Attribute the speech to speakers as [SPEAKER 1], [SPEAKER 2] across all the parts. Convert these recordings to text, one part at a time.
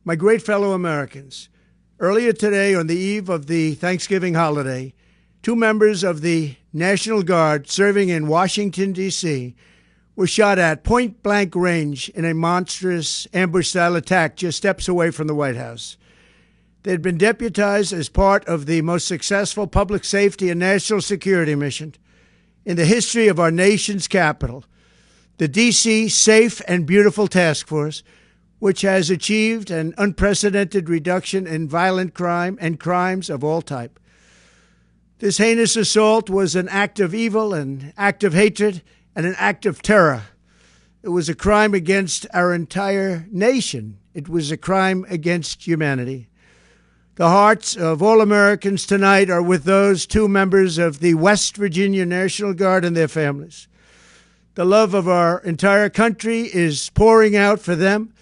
[SPEAKER 1] My great fellow Americans, earlier today, on the eve of the Thanksgiving holiday, two members of the National Guard serving in Washington, D.C., were shot at point-blank range in a monstrous ambush-style attack just steps away from the White House. They had been deputized as part of the most successful public safety and national security mission in the history of our nation's capital, the D.C. Safe and Beautiful Task Force, which has achieved an unprecedented reduction in violent crime and crimes of all type. This heinous assault was an act of evil, an act of hatred, and an act of terror. It was a crime against our entire nation. It was a crime against humanity. The hearts of all Americans tonight are with those two members of the West Virginia National Guard and their families. The love of our entire country is pouring out for them,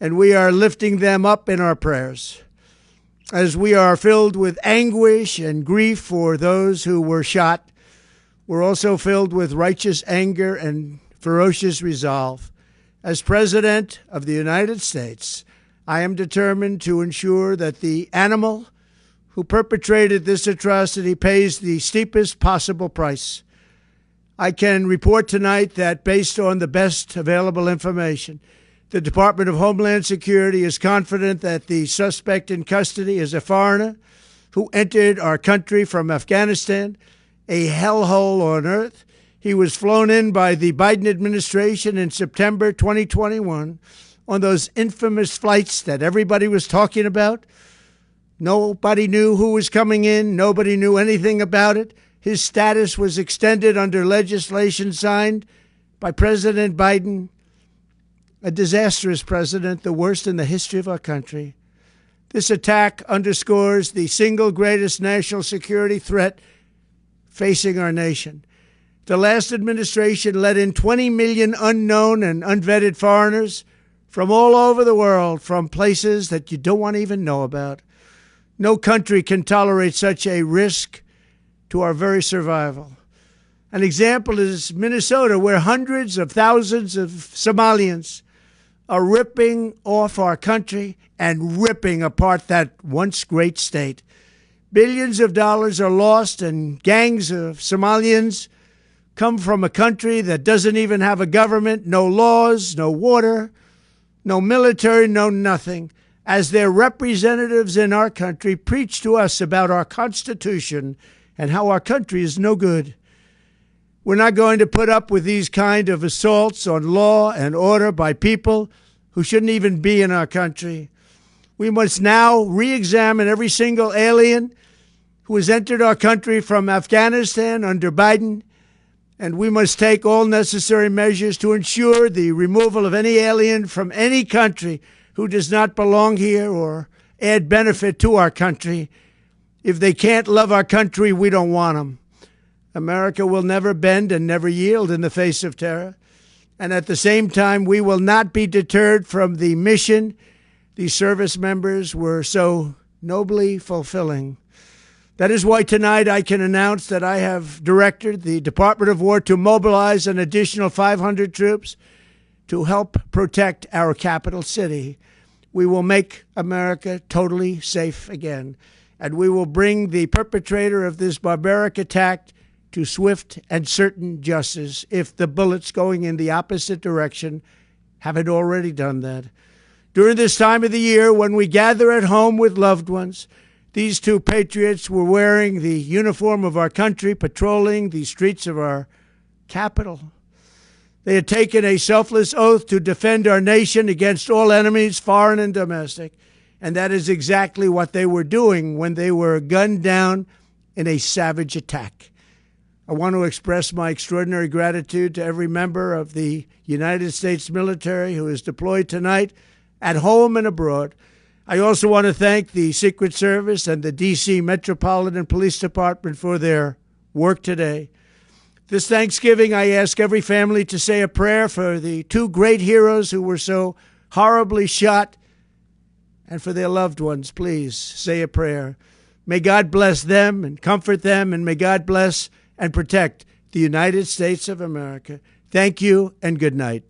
[SPEAKER 1] and we are lifting them up in our prayers. As we are filled with anguish and grief for those who were shot, we're also filled with righteous anger and ferocious resolve. As President of the United States, I am determined to ensure that the animal who perpetrated this atrocity pays the steepest possible price. I can report tonight that based on the best available information, the Department of Homeland Security is confident that the suspect in custody is a foreigner who entered our country from Afghanistan, a hellhole on earth. He was flown in by the Biden administration in September 2021 on those infamous flights that everybody was talking about. Nobody knew who was coming in. Nobody knew anything about it. His status was extended under legislation signed by President Biden, a disastrous president, the worst in the history of our country. This attack underscores the single greatest national security threat facing our nation. The last administration let in 20 million unknown and unvetted foreigners from all over the world, from places that you don't want to even know about. No country can tolerate such a risk to our very survival. An example is Minnesota, where hundreds of thousands of Somalians are ripping off our country and ripping apart that once great state. Billions of dollars are lost, and gangs of Somalians come from a country that doesn't even have a government, no laws, no water, no military, no nothing. As their representatives in our country preach to us about our Constitution and how our country is no good. We're not going to put up with these kind of assaults on law and order by people who shouldn't even be in our country. We must now re-examine every single alien who has entered our country from Afghanistan under Biden, and we must take all necessary measures to ensure the removal of any alien from any country who does not belong here or add benefit to our country. If they can't love our country, we don't want them. America will never bend and never yield in the face of terror. And at the same time, we will not be deterred from the mission these service members were so nobly fulfilling. That is why tonight I can announce that I have directed the Department of War to mobilize an additional 500 troops to help protect our capital city. We will make America totally safe again, and we will bring the perpetrator of this barbaric attack to swift and certain justice if the bullets going in the opposite direction haven't already done that. During this time of the year, when we gather at home with loved ones, these two patriots were wearing the uniform of our country, patrolling the streets of our capital. They had taken a selfless oath to defend our nation against all enemies, foreign and domestic. And that is exactly what they were doing when they were gunned down in a savage attack. I want to express my extraordinary gratitude to every member of the United States military who is deployed tonight, at home and abroad. I also want to thank the Secret Service and the D.C. Metropolitan Police Department for their work today. This Thanksgiving, I ask every family to say a prayer for the two great heroes who were so horribly shot, and for their loved ones. Please say a prayer. May God bless them and comfort them, and may God bless and protect the United States of America. Thank you and good night.